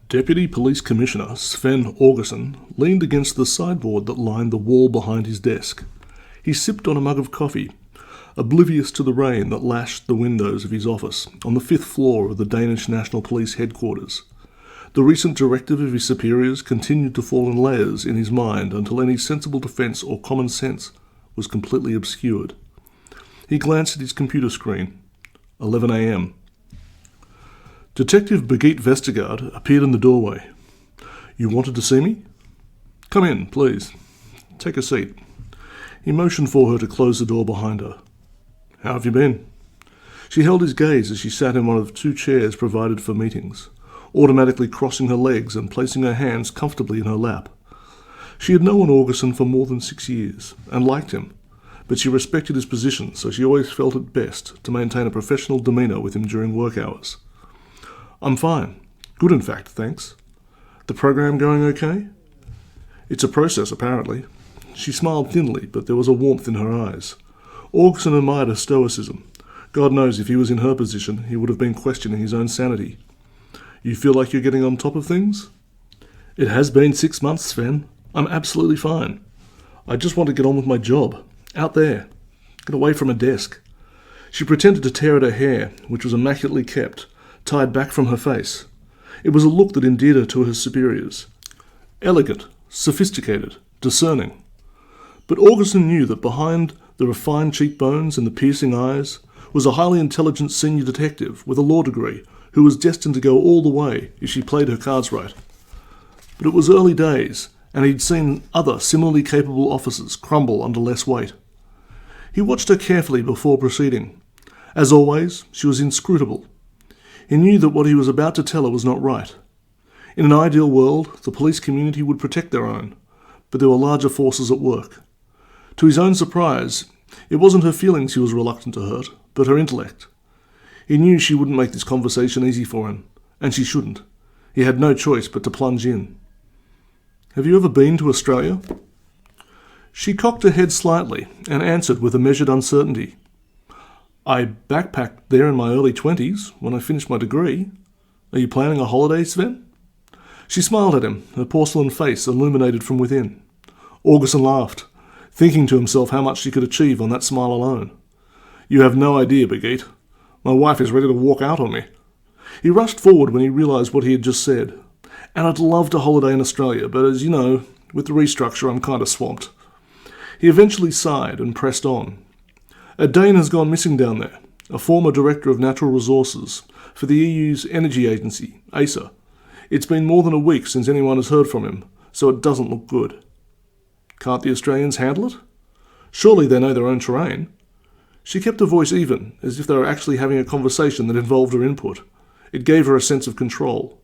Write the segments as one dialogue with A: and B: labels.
A: Deputy Police Commissioner Sven Augustsson leaned against the sideboard that lined the wall behind his desk. He sipped on a mug of coffee, oblivious to the rain that lashed the windows of his office on the 5th floor of the Danish National Police headquarters. The recent directive of his superiors continued to fall in layers in his mind until any sensible defence or common sense was completely obscured. He glanced at his computer screen. 11 a.m. Detective Birgitte Vestergaard appeared in the doorway. "You wanted to see me?" "Come in, please. Take a seat." He motioned for her to close the door behind her. "How have you been?" She held his gaze as she sat in one of 2 chairs provided for meetings, automatically crossing her legs and placing her hands comfortably in her lap. She had known Augustsson for more than 6 years, and liked him, but she respected his position, so she always felt it best to maintain a professional demeanour with him during work hours. "I'm fine. Good, in fact, thanks. The program going okay?" "It's a process, apparently." She smiled thinly, but there was a warmth in her eyes. Augustsson admired her stoicism. God knows if he was in her position, he would have been questioning his own sanity. "You feel like you're getting on top of things?" "It has been 6 months, Sven. I'm absolutely fine. I just want to get on with my job. Out there. Get away from a desk." She pretended to tear at her hair, which was immaculately kept, tied back from her face. It was a look that endeared her to her superiors. Elegant, sophisticated, discerning. But Augustsson knew that behind the refined cheekbones and the piercing eyes was a highly intelligent senior detective with a law degree who was destined to go all the way if she played her cards right. But it was early days, and he'd seen other similarly capable officers crumble under less weight. He watched her carefully before proceeding. As always, she was inscrutable. He knew that what he was about to tell her was not right. In an ideal world, the police community would protect their own, but there were larger forces at work. To his own surprise, it wasn't her feelings he was reluctant to hurt, but her intellect. He knew she wouldn't make this conversation easy for him, and she shouldn't. He had no choice but to plunge in. "Have you ever been to Australia?" She cocked her head slightly and answered with a measured uncertainty. "I backpacked there in my early 20s, when I finished my degree. Are you planning a holiday, Sven?" She smiled at him, her porcelain face illuminated from within. Augustsson laughed, thinking to himself how much she could achieve on that smile alone. "You have no idea, Birgitte. My wife is ready to walk out on me." He rushed forward when he realised what he had just said. "And I'd love to holiday in Australia, but as you know, with the restructure I'm kind of swamped." He eventually sighed and pressed on. "A Dane has gone missing down there, a former Director of Natural Resources for the EU's Energy Agency, ACER. It's been more than a week since anyone has heard from him, so it doesn't look good." "Can't the Australians handle it? Surely they know their own terrain." She kept her voice even, as if they were actually having a conversation that involved her input. It gave her a sense of control.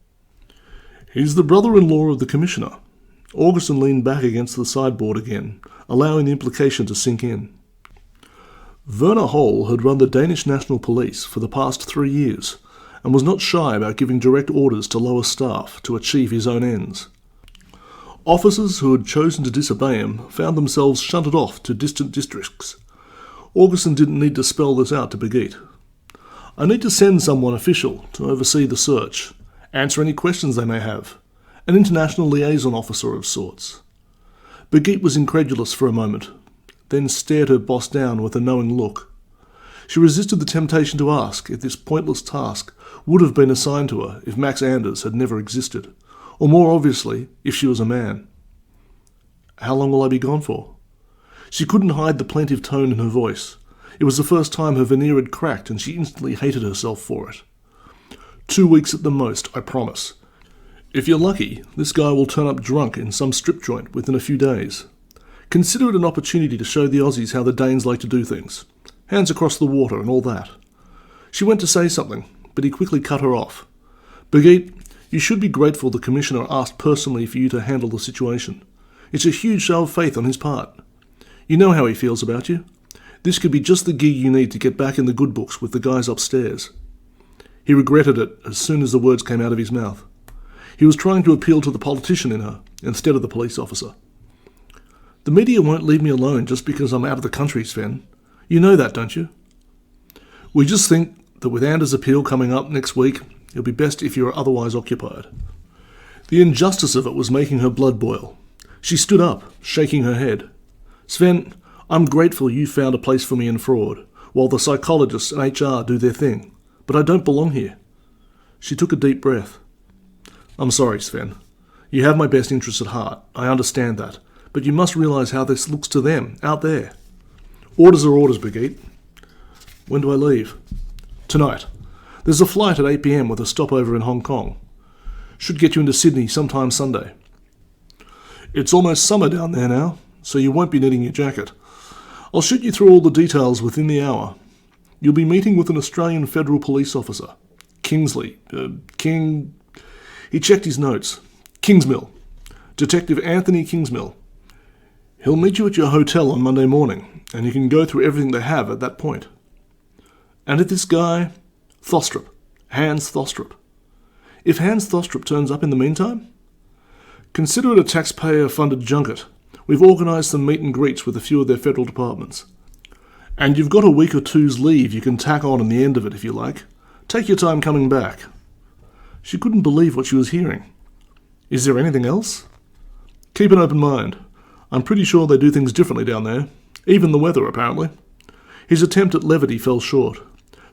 A: "He's the brother-in-law of the Commissioner." Augustsson leaned back against the sideboard again, allowing the implication to sink in. Werner Hole had run the Danish National Police for the past 3 years, and was not shy about giving direct orders to lower staff to achieve his own ends. Officers who had chosen to disobey him found themselves shunted off to distant districts. Augustsson didn't need to spell this out to Birgitte. "I need to send someone official to oversee the search, answer any questions they may have. An international liaison officer of sorts." Birgitte was incredulous for a moment, then stared her boss down with a knowing look. She resisted the temptation to ask if this pointless task would have been assigned to her if Max Anders had never existed, or more obviously, if she was a man. "How long will I be gone for?" She couldn't hide the plaintive tone in her voice. It was the first time her veneer had cracked, and she instantly hated herself for it. 2 weeks at the most, I promise. If you're lucky, this guy will turn up drunk in some strip joint within a few days. Consider it an opportunity to show the Aussies how the Danes like to do things. Hands across the water and all that." She went to say something, but he quickly cut her off. "Birgitte, you should be grateful the Commissioner asked personally for you to handle the situation. It's a huge show of faith on his part. You know how he feels about you. This could be just the gig you need to get back in the good books with the guys upstairs." He regretted it as soon as the words came out of his mouth. He was trying to appeal to the politician in her instead of the police officer. "The media won't leave me alone just because I'm out of the country, Sven. You know that, don't you? We just think that with Anders' appeal coming up next week, it'll be best if you are otherwise occupied." The injustice of it was making her blood boil. She stood up, shaking her head. "Sven, I'm grateful you found a place for me in fraud, while the psychologists and HR do their thing, but I don't belong here." She took a deep breath. "I'm sorry, Sven. You have my best interests at heart. I understand that. But you must realise how this looks to them, out there." "Orders are orders, Birgitte." "When do I leave?" "Tonight. There's a flight at 8 p.m. with a stopover in Hong Kong. Should get you into Sydney sometime Sunday. It's almost summer down there now, so you won't be needing your jacket. I'll shoot you through all the details within the hour. You'll be meeting with an Australian Federal Police officer. Kingsley. He checked his notes. Kingsmill. Detective Anthony Kingsmill. He'll meet you at your hotel on Monday morning, and you can go through everything they have at that point. And at this guy, Thostrup. Hans Thostrup. If Hans Thostrup turns up in the meantime, consider it a taxpayer-funded junket. We've organised some meet and greets with a few of their federal departments. And you've got a week or two's leave you can tack on the end of it if you like. Take your time coming back." She couldn't believe what she was hearing. "Is there anything else?" "Keep an open mind. I'm pretty sure they do things differently down there. Even the weather, apparently." His attempt at levity fell short.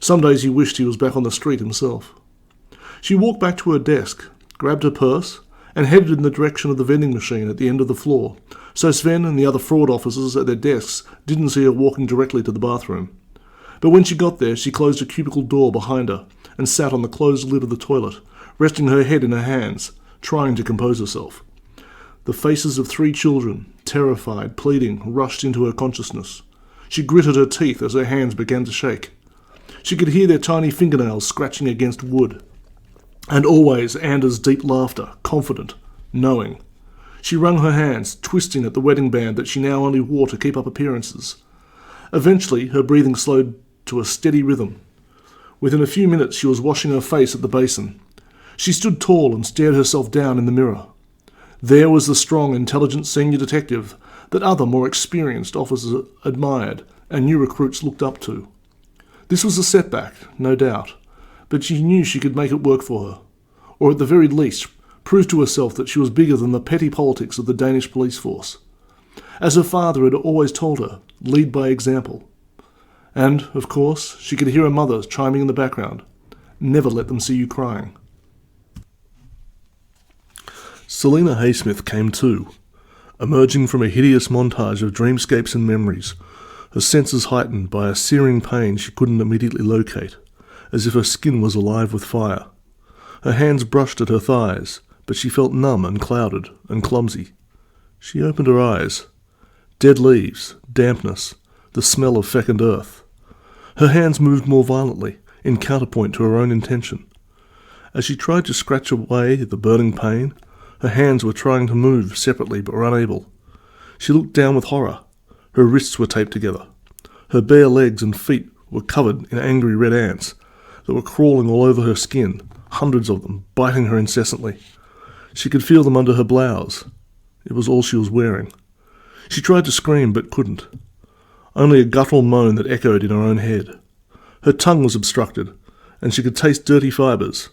A: Some days he wished he was back on the street himself. She walked back to her desk, grabbed her purse, and headed in the direction of the vending machine at the end of the floor, so Sven and the other fraud officers at their desks didn't see her walking directly to the bathroom. But when she got there, she closed a cubicle door behind her and sat on the closed lid of the toilet, resting her head in her hands, trying to compose herself. The faces of 3 children, terrified, pleading, rushed into her consciousness. She gritted her teeth as her hands began to shake. She could hear their tiny fingernails scratching against wood. And always Anders' deep laughter, confident, knowing. She wrung her hands, twisting at the wedding band that she now only wore to keep up appearances. Eventually, her breathing slowed to a steady rhythm. Within a few minutes, she was washing her face at the basin. She stood tall and stared herself down in the mirror. There was the strong, intelligent senior detective that other, more experienced officers admired and new recruits looked up to. This was a setback, no doubt, but she knew she could make it work for her, or at the very least prove to herself that she was bigger than the petty politics of the Danish police force. As her father had always told her, lead by example. And, of course, she could hear her mother chiming in the background, never let them see you crying. Selina Haysmith came to, emerging from a hideous montage of dreamscapes and memories, her senses heightened by a searing pain she couldn't immediately locate, as if her skin was alive with fire. Her hands brushed at her thighs, but she felt numb and clouded and clumsy. She opened her eyes. Dead leaves, dampness, the smell of fecund earth. Her hands moved more violently, in counterpoint to her own intention. As she tried to scratch away the burning pain, her hands were trying to move separately but were unable. She looked down with horror. Her wrists were taped together. Her bare legs and feet were covered in angry red ants that were crawling all over her skin, hundreds of them, biting her incessantly. She could feel them under her blouse. It was all she was wearing. She tried to scream but couldn't. Only a guttural moan that echoed in her own head. Her tongue was obstructed, and she could taste dirty fibres.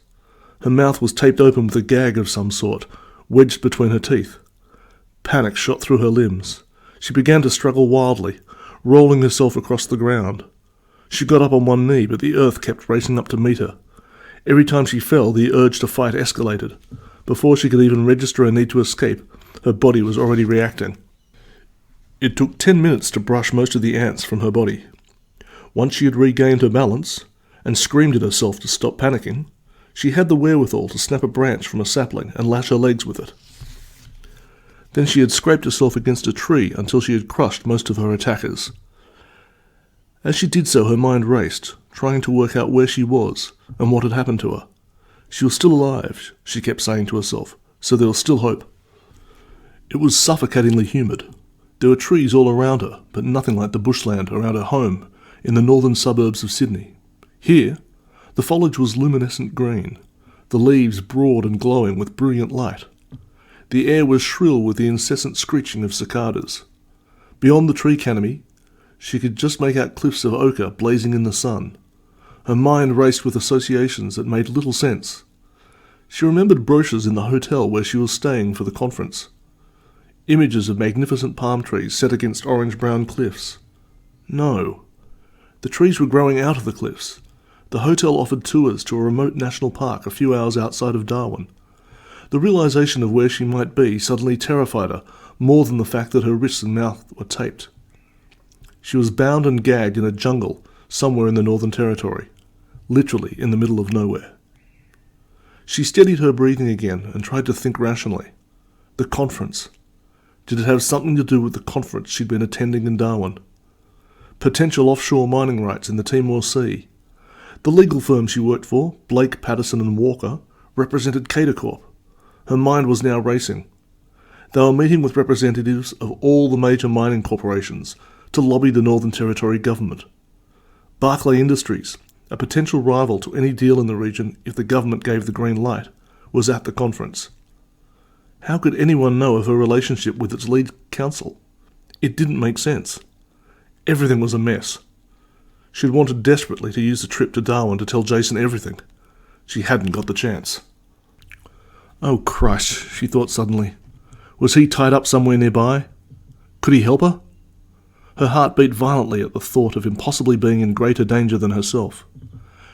A: Her mouth was taped open with a gag of some sort, wedged between her teeth. Panic shot through her limbs. She began to struggle wildly, rolling herself across the ground. She got up on one knee, but the earth kept racing up to meet her. Every time she fell, the urge to fight escalated. Before she could even register a need to escape, her body was already reacting. It took 10 minutes to brush most of the ants from her body. Once she had regained her balance, and screamed at herself to stop panicking, she had the wherewithal to snap a branch from a sapling and lash her legs with it. Then she had scraped herself against a tree until she had crushed most of her attackers. As she did so, her mind raced, trying to work out where she was and what had happened to her. She was still alive, she kept saying to herself, so there was still hope. It was suffocatingly humid. There were trees all around her, but nothing like the bushland around her home in the northern suburbs of Sydney. Here, the foliage was luminescent green, the leaves broad and glowing with brilliant light. The air was shrill with the incessant screeching of cicadas. Beyond the tree canopy, she could just make out cliffs of ochre blazing in the sun. Her mind raced with associations that made little sense. She remembered brochures in the hotel where she was staying for the conference. Images of magnificent palm trees set against orange-brown cliffs. No. The trees were growing out of the cliffs. The hotel offered tours to a remote national park a few hours outside of Darwin. The realization of where she might be suddenly terrified her more than the fact that her wrists and mouth were taped. She was bound and gagged in a jungle somewhere in the Northern Territory, literally in the middle of nowhere. She steadied her breathing again and tried to think rationally. The conference. Did it have something to do with the conference she'd been attending in Darwin? Potential offshore mining rights in the Timor Sea. The legal firm she worked for, Blake, Patterson and Walker, represented Cater Corp. Her mind was now racing. They were meeting with representatives of all the major mining corporations to lobby the Northern Territory government. Barclay Industries, a potential rival to any deal in the region if the government gave the green light, was at the conference. How could anyone know of her relationship with its lead counsel? It didn't make sense. Everything was a mess. She'd wanted desperately to use the trip to Darwin to tell Jason everything. She hadn't got the chance. Oh Christ, she thought suddenly. Was he tied up somewhere nearby? Could he help her? Her heart beat violently at the thought of him possibly being in greater danger than herself.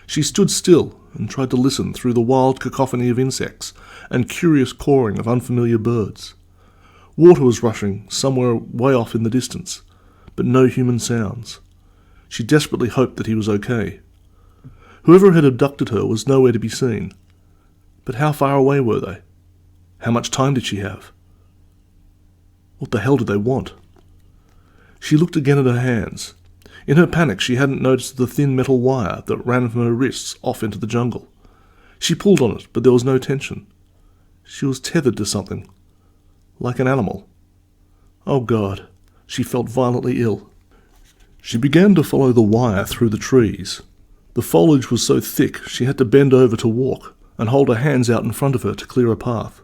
A: She stood still and tried to listen through the wild cacophony of insects and curious cawing of unfamiliar birds. Water was rushing somewhere way off in the distance, but no human sounds. She desperately hoped that he was okay. Whoever had abducted her was nowhere to be seen. But how far away were they? How much time did she have? What the hell did they want? She looked again at her hands. In her panic, she hadn't noticed the thin metal wire that ran from her wrists off into the jungle. She pulled on it, but there was no tension. She was tethered to something, like an animal. Oh God, she felt violently ill. She began to follow the wire through the trees. The foliage was so thick she had to bend over to walk and hold her hands out in front of her to clear a path.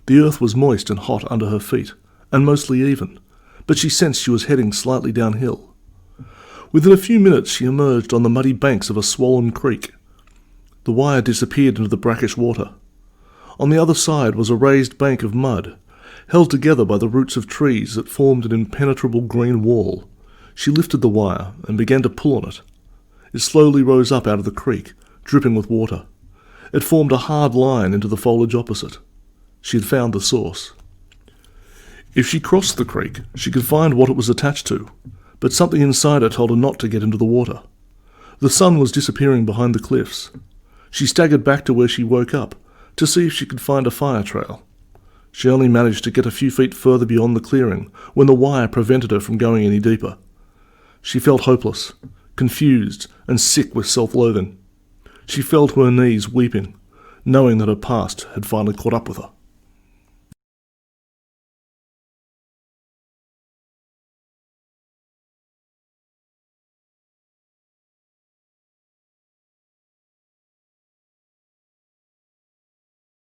A: The earth was moist and hot under her feet, and mostly even, but she sensed she was heading slightly downhill. Within a few minutes she emerged on the muddy banks of a swollen creek. The wire disappeared into the brackish water. On the other side was a raised bank of mud, held together by the roots of trees that formed an impenetrable green wall. She lifted the wire and began to pull on it. It slowly rose up out of the creek, dripping with water. It formed a hard line into the foliage opposite. She had found the source. If she crossed the creek, she could find what it was attached to, but something inside her told her not to get into the water. The sun was disappearing behind the cliffs. She staggered back to where she woke up to see if she could find a fire trail. She only managed to get a few feet further beyond the clearing when the wire prevented her from going any deeper. She felt hopeless, confused, and sick with self-loathing. She fell to her knees weeping, knowing that her past had finally caught up with her.